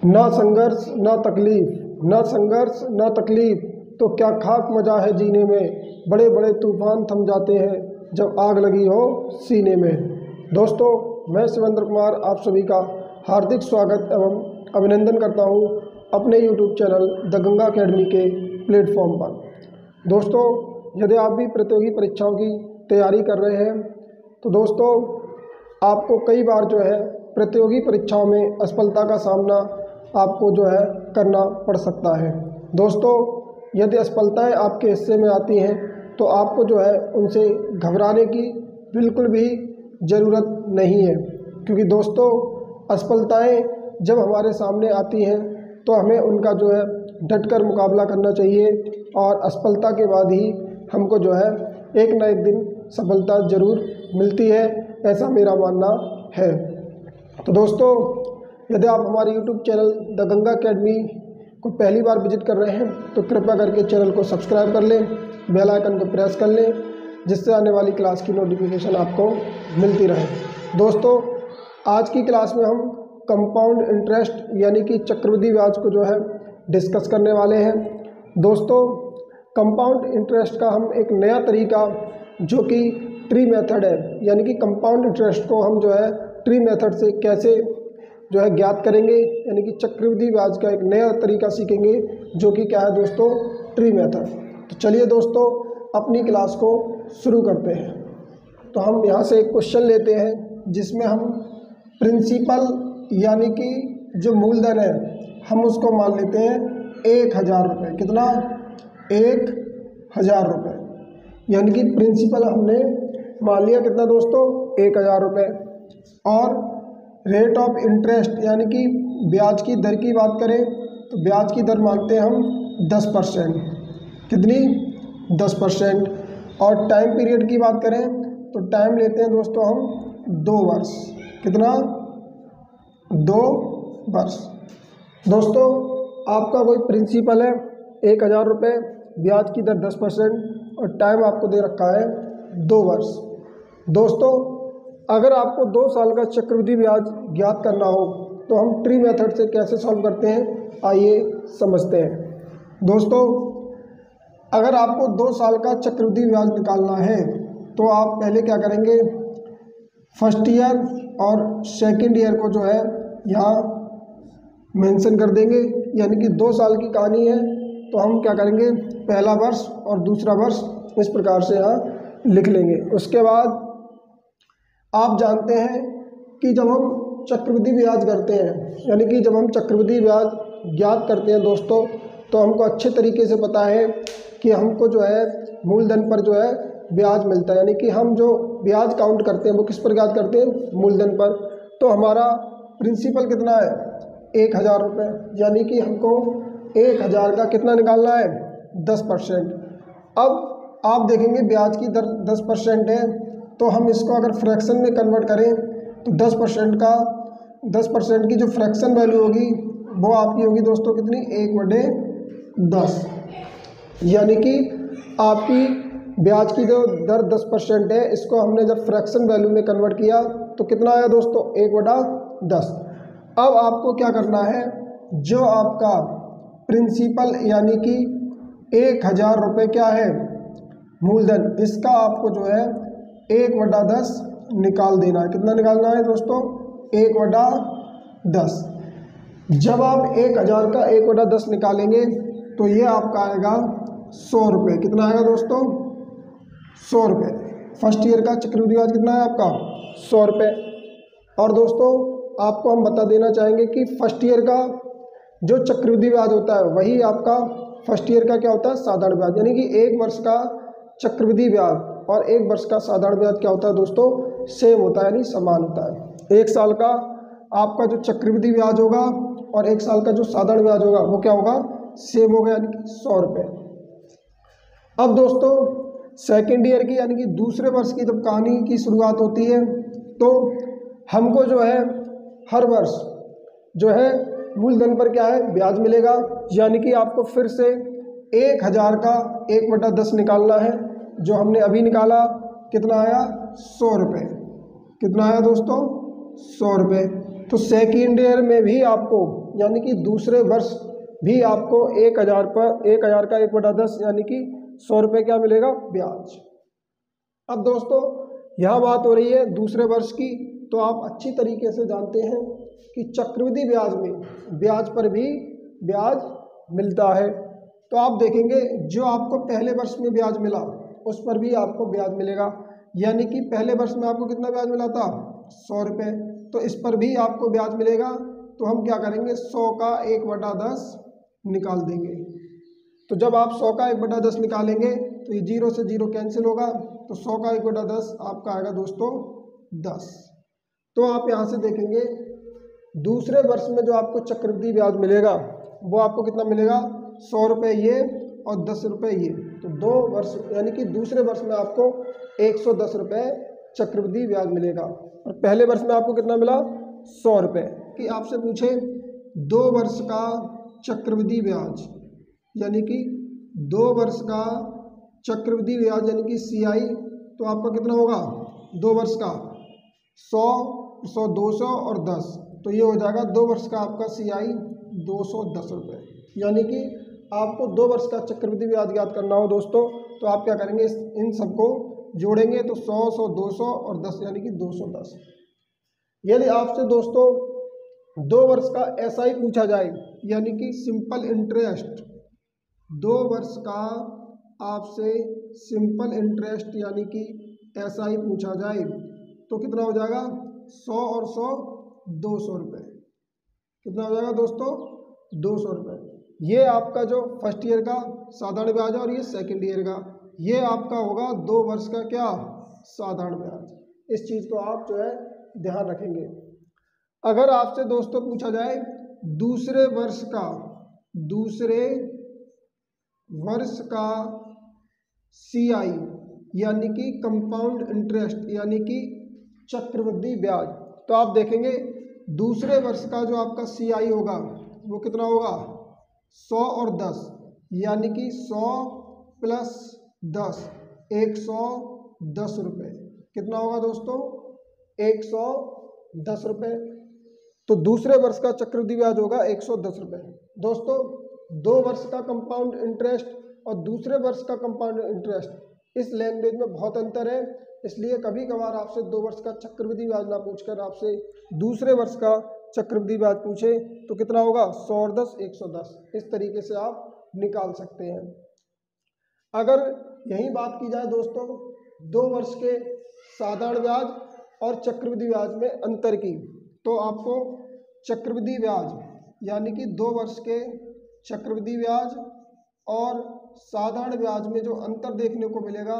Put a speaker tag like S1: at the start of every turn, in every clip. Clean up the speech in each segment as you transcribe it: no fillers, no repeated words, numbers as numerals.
S1: ना संघर्ष ना तकलीफ, ना संघर्ष ना तकलीफ, तो क्या खाक मजा है जीने में। बड़े बड़े तूफान थम जाते हैं जब आग लगी हो सीने में। दोस्तों, मैं शिवेंद्र कुमार आप सभी का हार्दिक स्वागत एवं अभिनंदन करता हूं अपने YouTube channel the Ganga academy के प्लेटफॉर्म पर। दोस्तों, यदि आप भी प्रतियोगी परीक्षाओं की तैयारी कर रहे हैं तो दोस्तों आपको कई बार जो है प्रतियोगी परीक्षाओं में असफलता का सामना आपको जो है करना पड़ सकता है। दोस्तों, यदि असफलताएं आपके हिस्से में आती हैं तो आपको जो है उनसे घबराने की बिल्कुल भी ज़रूरत नहीं है, क्योंकि दोस्तों असफलताएं जब हमारे सामने आती हैं तो हमें उनका जो है डटकर मुकाबला करना चाहिए और असफलता के बाद ही हमको जो है एक न एक दिन सफलता ज़रूर मिलती है, ऐसा मेरा मानना है। तो दोस्तों, यदि आप हमारे YouTube channel the Ganga academy को पहली बार विजिट कर रहे हैं तो कृपया करके चैनल को सब्सक्राइब कर लें, बेल आइकन को प्रेस कर लें, जिससे आने वाली क्लास की नोटिफिकेशन आपको मिलती रहे। दोस्तों, आज की क्लास में हम कंपाउंड इंटरेस्ट यानी कि चक्रवृद्धि ब्याज को जो है डिस्कस करने वाले हैं। दोस्तों, कंपाउंड इंटरेस्ट का हम एक नया तरीका जो कि ट्री मेथड है, यानी कि कंपाउंड इंटरेस्ट को हम जो है ट्री मेथड से कैसे जो है ज्ञात करेंगे, यानी कि चक्रवृद्धि ब्याज का एक नया तरीका सीखेंगे जो कि क्या है दोस्तों, ट्री मेथड। तो चलिए दोस्तों अपनी क्लास को शुरू करते हैं। तो हम यहाँ से एक क्वेश्चन लेते हैं जिसमें हम प्रिंसिपल यानी कि जो मूलधन है हम उसको मान लेते हैं 1000 रुपये। कितना? 1000 रुपये, यानी कि प्रिंसिपल हमने मान लिया कितना दोस्तों, 1000 रुपये। और रेट ऑफ इंटरेस्ट यानी कि ब्याज की दर की बात करें तो ब्याज की दर मानते हैं हम 10%। कितनी? 10%। और टाइम पीरियड की बात करें तो टाइम लेते हैं दोस्तों हम 2 वर्ष। कितना? 2 वर्ष। दोस्तों, आपका कोई प्रिंसिपल है 1000 रुपये, ब्याज की दर 10% और टाइम आपको दे रखा है 2 वर्ष। दोस्तों, अगर आपको 2 साल का चक्रवृद्धि ब्याज ज्ञात करना हो तो हम ट्री मेथड से कैसे सॉल्व करते हैं, आइए समझते हैं। दोस्तों, अगर आपको 2 साल का चक्रवृद्धि ब्याज निकालना है तो आप पहले क्या करेंगे, फर्स्ट ईयर और सेकंड ईयर को जो है यहाँ मेंशन कर देंगे, यानी कि 2 साल की कहानी है तो हम क्या करेंगे, पहला वर्ष और दूसरा वर्ष इस प्रकार से यहाँ लिख लेंगे। उसके बाद आप जानते हैं कि जब हम चक्रवृद्धि ब्याज करते हैं, यानी कि जब हम चक्रवृद्धि ब्याज ज्ञात करते हैं दोस्तों, तो हमको अच्छे तरीके से पता है कि हमको जो है मूलधन पर जो है ब्याज मिलता है, यानी कि हम जो ब्याज काउंट करते हैं वो किस पर ज्ञात करते हैं, मूलधन पर। तो हमारा प्रिंसिपल कितना है, 1000 रुपये, यानी कि हमको 1000 का कितना निकालना है, 10%। अब आप देखेंगे ब्याज की दर 10% है तो हम इसको अगर फ्रैक्शन में कन्वर्ट करें तो 10% की जो फ्रैक्शन वैल्यू होगी वो आपकी होगी दोस्तों कितनी, 1/10। यानी कि आपकी ब्याज की जो दर 10% है, इसको हमने जब फ्रैक्शन वैल्यू में कन्वर्ट किया तो कितना आया दोस्तों, 1/10। अब आपको क्या करना है, जो आपका प्रिंसिपल यानी कि 1000 रुपये क्या है, मूलधन, इसका आपको जो है 1/10 निकाल देना है। कितना निकालना है दोस्तों, 1/10। जब आप 1000 का 1/10 निकालेंगे तो ये आपका आएगा 100 रुपये। कितना आएगा दोस्तों, 100 रुपये। फर्स्ट ईयर का चक्रवृद्धि ब्याज कितना है आपका, 100 रुपये। और दोस्तों आपको हम बता देना चाहेंगे कि फर्स्ट ईयर का जो चक्रवृद्धि ब्याज होता है वही आपका फर्स्ट ईयर का क्या होता है, साधारण ब्याज। यानी कि 1 वर्ष का चक्रवृद्धि ब्याज और 1 वर्ष का साधारण ब्याज क्या होता है दोस्तों, सेम होता है, यानी समान होता है। 1 साल का आपका जो चक्रवृद्धि ब्याज होगा और 1 साल का जो साधारण ब्याज होगा वो क्या होगा, सेम होगा, यानी कि 100 रुपये। अब दोस्तों सेकेंड ईयर की यानी कि दूसरे वर्ष की जब कहानी की शुरुआत होती है तो हमको जो है हर वर्ष जो है मूलधन पर क्या है, ब्याज मिलेगा। यानी कि आपको फिर से 1000 का 1/10 निकालना है, जो हमने अभी निकाला कितना आया, 100 रुपये। कितना आया दोस्तों, 100 रुपये। तो सेकेंड ईयर में भी आपको यानी कि दूसरे वर्ष भी आपको 1000 पर 1000 का 1/10 यानी कि 100 रुपये क्या मिलेगा, ब्याज। अब दोस्तों यहाँ बात हो रही है दूसरे वर्ष की, तो आप अच्छी तरीके से जानते हैं कि चक्रवृद्धि ब्याज में ब्याज पर भी ब्याज मिलता है। तो आप देखेंगे जो आपको पहले वर्ष में ब्याज मिला उस पर भी आपको ब्याज मिलेगा, यानी कि पहले वर्ष में आपको कितना ब्याज मिला था, 100 रुपये, तो इस पर भी आपको ब्याज मिलेगा। तो हम क्या करेंगे, 100 का 1/10 निकाल देंगे। तो जब आप 100 का 1/10 निकालेंगे तो ये 0 से 0 कैंसिल होगा, तो 100 का 1/10 आपका आएगा दोस्तों 10। तो आप यहाँ से देखेंगे दूसरे वर्ष में जो आपको चक्रवृद्धि ब्याज मिलेगा वो आपको कितना मिलेगा, 100 रुपये ये और 10 रुपये ये। तो 2 वर्ष यानी कि दूसरे वर्ष में आपको 110 रुपये चक्रवृद्धि ब्याज मिलेगा, और पहले वर्ष में आपको कितना मिला, 100 रुपये। कि आपसे पूछे 2 वर्ष का चक्रवृद्धि ब्याज यानी कि 2 वर्ष का चक्रवृद्धि ब्याज यानी कि CI, तो आपका कितना होगा, 2 वर्ष का 100, 100, 200 और 10, तो ये हो जाएगा 2 वर्ष का आपका CI 210 रुपये। यानी कि आपको 2 वर्ष का चक्रवृद्धि ब्याज याद करना हो दोस्तों, तो आप क्या करेंगे, इन सबको जोड़ेंगे तो 100, 100, 200 और 10 यानी कि 210। यदि आपसे दोस्तों 2 वर्ष का SI पूछा जाए यानी कि सिंपल इंटरेस्ट, 2 वर्ष का आपसे सिंपल इंटरेस्ट यानी कि SI पूछा जाए तो कितना हो जाएगा, 100 और 100 200 रुपये। कितना हो जाएगा दोस्तों, 200 रुपये। ये आपका जो फर्स्ट ईयर का साधारण ब्याज है और ये सेकंड ईयर का, ये आपका होगा 2 वर्ष का क्या, साधारण ब्याज। इस चीज़ को आप जो है ध्यान रखेंगे। अगर आपसे दोस्तों पूछा जाए दूसरे वर्ष का CI यानी कि कंपाउंड इंटरेस्ट यानी कि चक्रवृद्धि ब्याज, तो आप देखेंगे दूसरे वर्ष का जो आपका CI होगा वो कितना होगा, 100 और 10 यानी कि 100 प्लस 10 110 रुपये। कितना होगा दोस्तों, 110 रुपये। तो दूसरे वर्ष का चक्रवृद्धि ब्याज होगा 110 रुपये। दोस्तों 2 वर्ष का कंपाउंड इंटरेस्ट और दूसरे वर्ष का कंपाउंड इंटरेस्ट इस लैंग्वेज में बहुत अंतर है, इसलिए कभी कभार आपसे 2 वर्ष का चक्रवृद्धि ब्याज ना पूछकर आपसे दूसरे वर्ष का चक्रवृद्धि ब्याज पूछे तो कितना होगा, 100 और 10 110। इस तरीके से आप निकाल सकते हैं। अगर यही बात की जाए दोस्तों 2 वर्ष के साधारण ब्याज और चक्रवृद्धि ब्याज में अंतर की, तो आपको चक्रवृद्धि ब्याज यानी कि 2 वर्ष के चक्रवृद्धि ब्याज और साधारण ब्याज में जो अंतर देखने को मिलेगा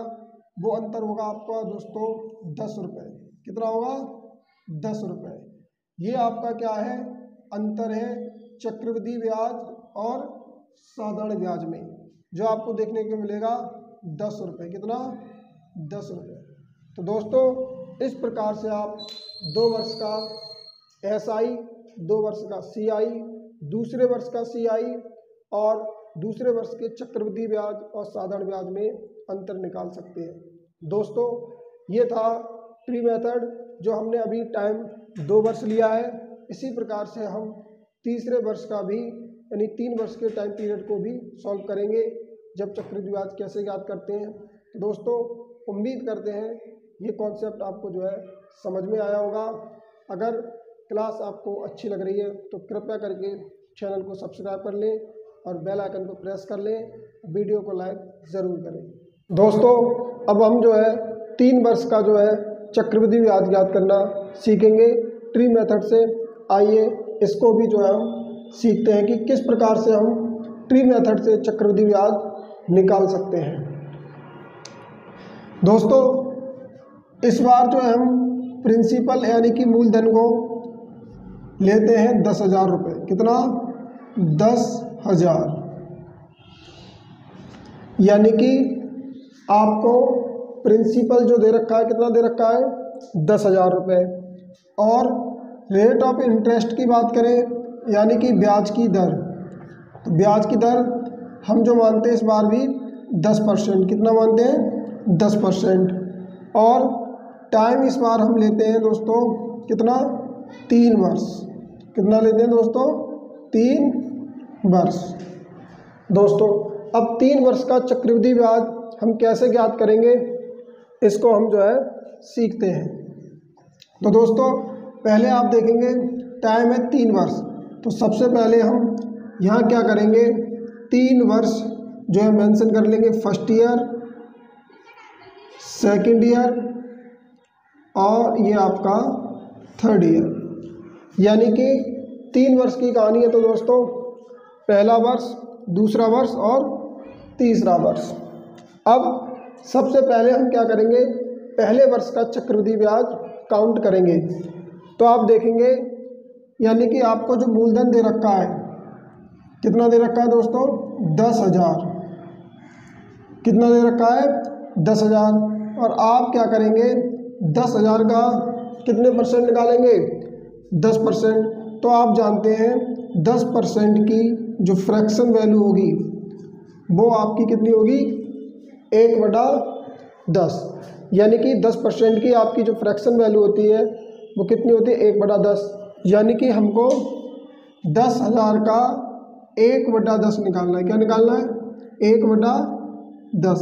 S1: वो अंतर होगा आपका दोस्तों 10 रुपये। कितना होगा, 10 रुपये। ये आपका क्या है, अंतर है चक्रवृद्धि ब्याज और साधारण ब्याज में, जो आपको देखने को मिलेगा 10 रुपये। कितना, 10 रुपये। तो दोस्तों इस प्रकार से आप 2 वर्ष का SI, 2 वर्ष का CI, दूसरे वर्ष का CI और दूसरे वर्ष के चक्रवृद्धि ब्याज और साधारण ब्याज में अंतर निकाल सकते हैं। दोस्तों ये था ट्री मेथड जो हमने अभी टाइम 2 वर्ष लिया है। इसी प्रकार से हम तीसरे वर्ष का भी यानी 3 वर्ष के टाइम पीरियड को भी सॉल्व करेंगे जब चक्रवृद्धि ब्याज कैसे याद करते हैं। तो दोस्तों उम्मीद करते हैं ये कॉन्सेप्ट आपको जो है समझ में आया होगा। अगर क्लास आपको अच्छी लग रही है तो कृपया करके चैनल को सब्सक्राइब कर लें और बेल आइकन को प्रेस कर लें, वीडियो को लाइक ज़रूर करें। दोस्तों अब हम जो है 3 वर्ष का जो है चक्रवृद्धि ब्याज याद करना सीखेंगे ट्री मेथड से। आइए इसको भी जो है हम सीखते हैं कि किस प्रकार से हम ट्री मेथड से चक्रवृद्धि ब्याज निकाल सकते हैं। दोस्तों इस बार जो है हम प्रिंसिपल यानी कि मूलधन को लेते हैं 10,000 रुपये। कितना, 10,000। यानी कि आपको प्रिंसिपल जो दे रखा है, कितना दे रखा है, 10,000 रुपये। और रेट ऑफ इंटरेस्ट की बात करें यानी कि ब्याज की दर, तो ब्याज की दर हम जो मानते हैं इस बार भी 10%। कितना मानते हैं, 10%। और टाइम इस बार हम लेते हैं दोस्तों कितना, 3 वर्ष। कितना लेते हैं दोस्तों, 3 वर्ष। दोस्तों अब 3 वर्ष का चक्रवृद्धि ब्याज हम कैसे ज्ञात करेंगे, इसको हम जो है सीखते हैं। तो दोस्तों पहले आप देखेंगे टाइम है 3 वर्ष, तो सबसे पहले हम यहाँ क्या करेंगे, 3 वर्ष जो है मेंशन कर लेंगे, फर्स्ट ईयर, सेकंड ईयर और ये आपका थर्ड ईयर, यानी कि 3 वर्ष की कहानी है। तो दोस्तों पहला वर्ष, दूसरा वर्ष और तीसरा वर्ष। अब सबसे पहले हम क्या करेंगे, पहले वर्ष का चक्रवृद्धि ब्याज काउंट करेंगे। तो आप देखेंगे यानी कि आपको जो मूलधन दे रखा है, कितना दे रखा है दोस्तों, 10,000। कितना दे रखा है, 10,000। और आप क्या करेंगे, 10,000 का कितने परसेंट निकालेंगे, 10%। तो आप जानते हैं 10% की जो फ्रैक्शन वैल्यू होगी वो आपकी कितनी होगी, 1/10। यानी कि 10% की आपकी जो फ्रैक्शन वैल्यू होती है वो कितनी होती है, 1/10। यानी कि हमको 10,000 का 1/10 निकालना है। क्या निकालना है, 1/10।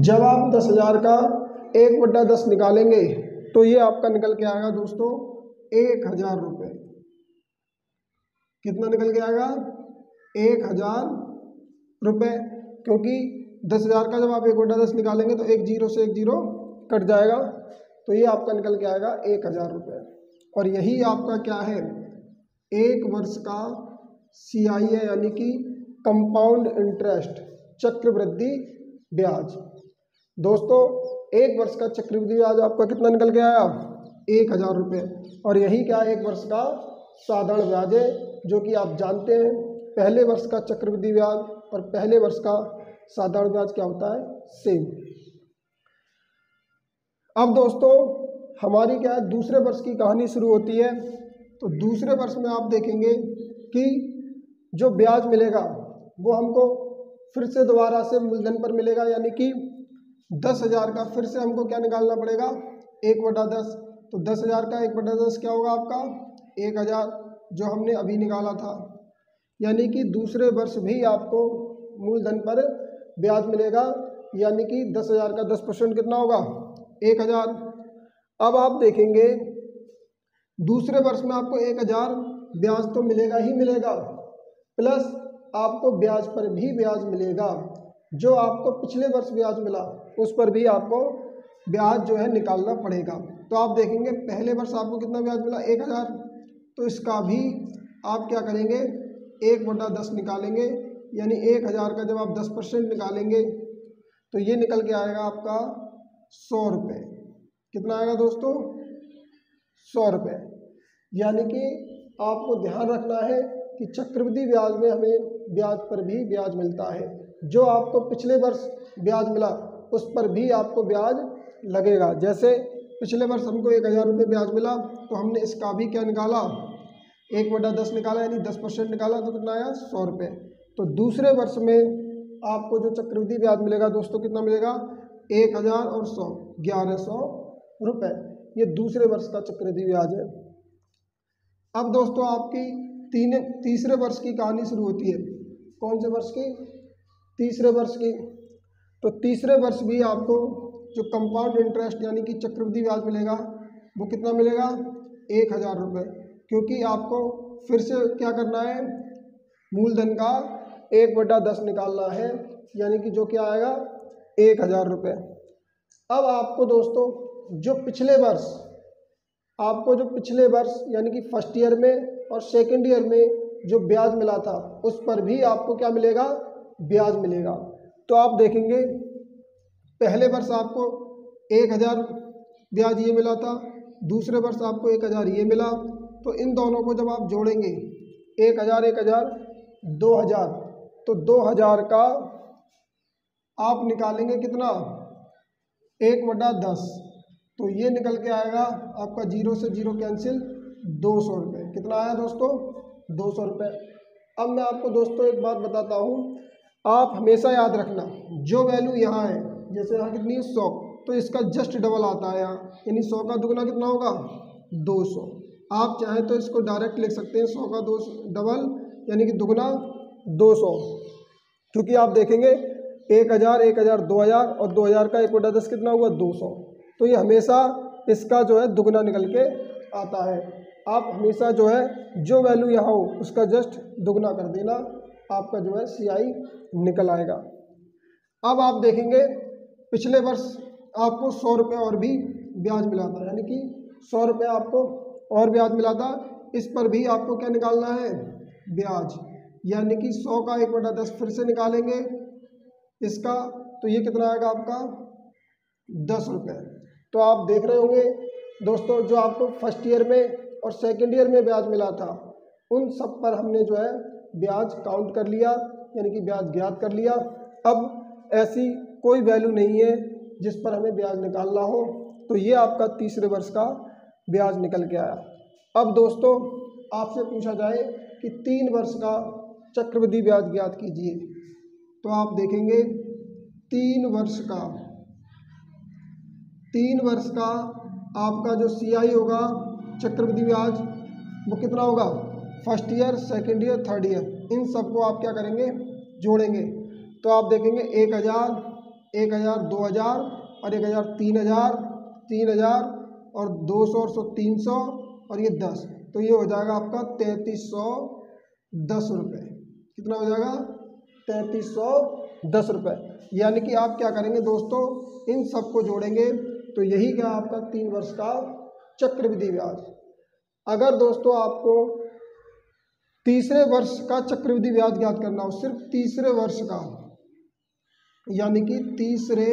S1: जब आप 10,000 का 1/10 निकालेंगे तो ये आपका निकल के आएगा दोस्तों 1,000 रुपये। कितना निकल के आएगा, 1,000 रुपये, क्योंकि 10,000 का जब आप 1/10 निकालेंगे तो एक जीरो से एक जीरो कट जाएगा, तो ये आपका निकल के आएगा 1,000 रुपये। और यही आपका क्या है, 1 वर्ष का CI है, यानी कि कंपाउंड इंटरेस्ट, चक्रवृद्धि ब्याज। दोस्तों 1 वर्ष का चक्रवृद्धि ब्याज आपका कितना निकल के आया, 1,000 रुपये। और यही क्या 1 वर्ष का साधारण ब्याज है, जो कि आप जानते हैं पहले वर्ष का चक्रवृद्धि ब्याज और पहले वर्ष का साधारण ब्याज क्या होता है, सेम। अब दोस्तों हमारी क्या है, दूसरे वर्ष की कहानी शुरू होती है। तो दूसरे वर्ष में आप देखेंगे कि जो ब्याज मिलेगा वो हमको फिर से दोबारा से मूलधन पर मिलेगा, यानी कि 10,000 का फिर से हमको क्या निकालना पड़ेगा, 1/10। तो 10,000 का 1/10 क्या होगा आपका, 1,000, जो हमने अभी निकाला था। यानी कि दूसरे वर्ष भी आपको मूलधन पर ब्याज मिलेगा, यानी कि 10,000 का 10% कितना होगा, 1,000। अब आप देखेंगे दूसरे वर्ष में आपको 1,000 ब्याज तो मिलेगा ही मिलेगा, प्लस आपको ब्याज पर भी ब्याज मिलेगा। जो आपको पिछले वर्ष ब्याज मिला उस पर भी आपको ब्याज जो है निकालना पड़ेगा। तो आप देखेंगे पहले वर्ष आपको कितना ब्याज मिला, 1,000, तो इसका भी आप क्या करेंगे, 1/10 निकालेंगे। यानी 1,000 का जब आप 10% निकालेंगे तो ये निकल के आएगा आपका 100 रुपये। कितना आएगा दोस्तों, 100 रुपये। यानी कि आपको ध्यान रखना है कि चक्रवृद्धि ब्याज में हमें ब्याज पर भी ब्याज मिलता है। जो आपको पिछले वर्ष ब्याज मिला उस पर भी आपको ब्याज लगेगा। जैसे पिछले वर्ष हमको 1,000 रुपये ब्याज मिला, तो हमने इसका भी क्या निकाला, 1/10 निकाला, यानी 10% निकाला, तो कितना आया, 100 रुपये। तो दूसरे वर्ष में आपको जो चक्रवृद्धि ब्याज मिलेगा दोस्तों, कितना मिलेगा, 1,000 और 100, 1,100 रुपये। ये दूसरे वर्ष का चक्रवृद्धि ब्याज है। अब दोस्तों आपकी तीसरे वर्ष की कहानी शुरू होती है। कौन से वर्ष की, तीसरे वर्ष की। तो तीसरे वर्ष भी आपको जो कंपाउंड इंटरेस्ट यानी कि चक्रवृद्धि ब्याज मिलेगा वो कितना मिलेगा, 1,000 रुपये, क्योंकि आपको फिर से क्या करना है, मूलधन का 1/10 निकालना है, यानी कि जो क्या आएगा, 1,000 रुपये। अब आपको दोस्तों जो पिछले वर्ष यानी कि फर्स्ट ईयर में और सेकेंड ईयर में जो ब्याज मिला था उस पर भी आपको क्या मिलेगा, ब्याज मिलेगा। तो आप देखेंगे पहले वर्ष आपको 1,000 ब्याज ये मिला था, दूसरे वर्ष आपको 1,000 ये मिला। तो इन दोनों को जब आप जोड़ेंगे 1,000 1,000 2,000, तो 2,000 का आप निकालेंगे कितना, 1/10। तो ये निकल के आएगा आपका, जीरो से जीरो कैंसिल, 200 रुपये। कितना आया दोस्तों, 200 रुपये। अब मैं आपको दोस्तों एक बात बताता हूँ, आप हमेशा याद रखना जो वैल्यू यहाँ है, जैसे यहाँ कितनी है 100, तो इसका जस्ट डबल आता है यहाँ, यानी 100 का दुगना कितना होगा, 200। आप चाहें तो इसको डायरेक्ट लिख सकते हैं, 100 का 2 डबल यानी कि दुगना 200, क्योंकि आप देखेंगे 1000, 1000, 2000 और 2000 का 1/10 कितना हुआ 200, तो ये हमेशा इसका जो है दुगना निकल के आता है। आप हमेशा जो है जो वैल्यू यहाँ हो उसका जस्ट दुगना कर देना, आपका जो है CI निकल आएगा। अब आप देखेंगे पिछले वर्ष आपको 100 रुपये और भी ब्याज मिला था, यानी कि 100 रुपये आपको और ब्याज मिला था, इस पर भी आपको क्या निकालना है ब्याज, यानी कि 100 का 1/10 फिर से निकालेंगे इसका, तो ये कितना आएगा आपका 10 रुपये। तो आप देख रहे होंगे दोस्तों जो आपको फर्स्ट ईयर में और सेकंड ईयर में ब्याज मिला था उन सब पर हमने जो है ब्याज काउंट कर लिया, यानी कि ब्याज ज्ञात कर लिया। अब ऐसी कोई वैल्यू नहीं है जिस पर हमें ब्याज निकालना हो, तो ये आपका तीसरे वर्ष का ब्याज निकल के आया। अब दोस्तों आपसे पूछा जाए कि 3 वर्ष का चक्रवृद्धि ब्याज ज्ञात कीजिए, तो आप देखेंगे 3 वर्ष का आपका जो CI होगा चक्रवृद्धि ब्याज वो कितना होगा, first year, second year, third year, इन सबको आप क्या करेंगे जोड़ेंगे, तो आप देखेंगे 1000, 1000, 2000 और 1000, 3000, 3000 और 200 और 100, 300 और ये 10, तो ये हो जाएगा आपका 3310 रुपये। कितना हो जाएगा 3310 रुपये। यानी कि आप क्या करेंगे दोस्तों इन सबको जोड़ेंगे, तो यही क्या आपका 3 वर्ष का चक्रवृद्धि ब्याज। अगर दोस्तों आपको तीसरे वर्ष का चक्रवृद्धि ब्याज ज्ञात करना हो, सिर्फ तीसरे वर्ष का, यानी कि तीसरे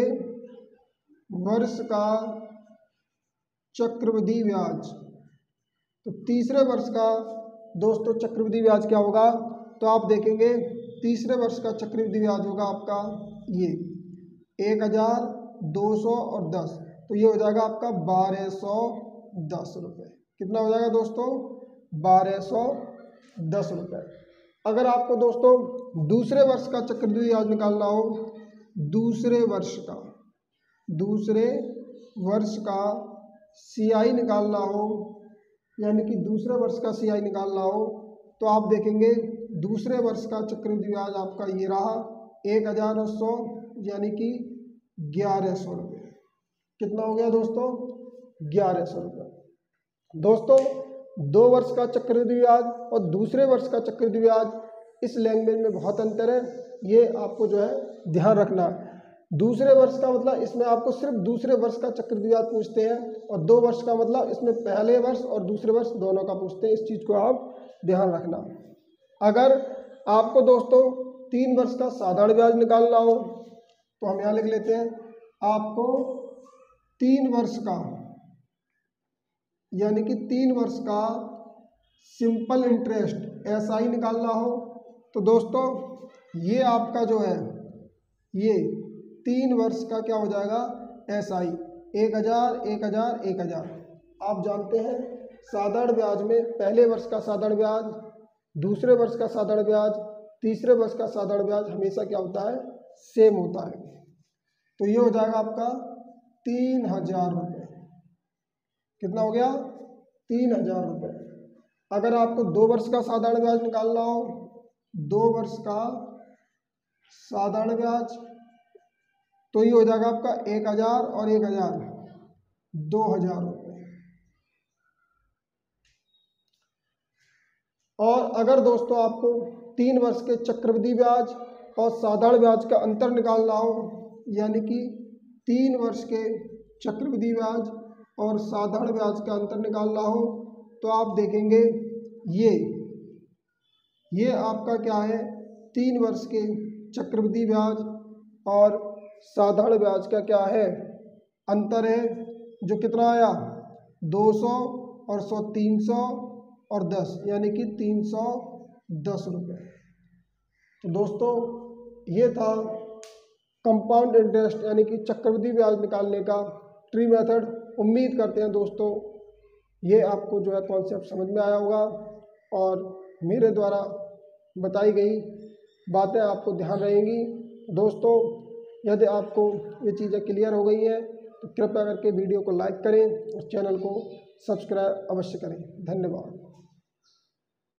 S1: वर्ष का चक्रवृद्धि ब्याज, तो तीसरे वर्ष का दोस्तों चक्रवृद्धि ब्याज क्या होगा, तो आप देखेंगे तीसरे वर्ष का चक्रवृद्धि ब्याज होगा आपका ये 1000, 200 और 10, तो ये हो जाएगा आपका 1210 रुपये। कितना हो जाएगा दोस्तों 1210 रुपये। अगर आपको दोस्तों दूसरे वर्ष का चक्रवृद्धि ब्याज निकालना हो, दूसरे वर्ष का CI निकालना हो, यानी कि दूसरे वर्ष का CI निकालना हो, तो आप देखेंगे दूसरे वर्ष का चक्रवृद्धि ब्याज आपका ये रहा 1100, यानी कि 1100 रुपये। कितना हो गया दोस्तों 1100 रुपये। दोस्तों 2 वर्ष का चक्रवृद्धि ब्याज और दूसरे वर्ष का चक्रवृद्धि ब्याज, इस लैंग्वेज में बहुत अंतर है, ये आपको जो है ध्यान रखना। दूसरे वर्ष का मतलब इसमें आपको सिर्फ दूसरे वर्ष का चक्रवृद्धि ब्याज पूछते हैं, और 2 वर्ष का मतलब इसमें पहले वर्ष और दूसरे वर्ष दोनों का पूछते हैं, इस चीज़ को आप ध्यान रखना। अगर आपको दोस्तों 3 वर्ष का साधारण ब्याज निकालना हो, तो हम यहाँ लिख लेते हैं आपको 3 वर्ष का, यानी कि 3 वर्ष का सिंपल इंटरेस्ट SI निकालना हो, तो दोस्तों ये आपका जो है ये 3 वर्ष का क्या हो जाएगा SI 1000, 1000, 1000। आप जानते हैं साधारण ब्याज में पहले वर्ष का साधारण ब्याज, दूसरे वर्ष का साधारण ब्याज, तीसरे वर्ष का साधारण ब्याज हमेशा क्या होता है सेम होता है। तो ये हो जाएगा आपका 3000 रुपये। कितना हो गया 3000 रुपये। अगर आपको 2 वर्ष का साधारण ब्याज निकालना हो, 2 वर्ष का साधारण ब्याज, तो ये हो जाएगा आपका 1000 और 1000 2000 रुपये। और अगर दोस्तों आपको 3 वर्ष के चक्रवृद्धि ब्याज और साधारण ब्याज का अंतर निकालना हो, यानी कि 3 वर्ष के चक्रवृद्धि ब्याज और साधारण ब्याज का अंतर निकालना हो, तो आप देखेंगे ये आपका क्या है 3 वर्ष के चक्रवृद्धि ब्याज और साधारण ब्याज का क्या है अंतर है, जो कितना आया 200 और 100, 300 और 10, यानी कि 310 रुपये। तो दोस्तों ये था कंपाउंड इंटरेस्ट यानी कि चक्रवृद्धि ब्याज निकालने का ट्री मेथड। उम्मीद करते हैं दोस्तों ये आपको जो है कॉन्सेप्ट समझ में आया होगा और मेरे द्वारा बताई गई बातें आपको ध्यान रहेंगी। दोस्तों यदि आपको ये चीज़ें क्लियर हो गई हैं तो कृपया करके वीडियो को लाइक करें और चैनल को सब्सक्राइब अवश्य करें। धन्यवाद।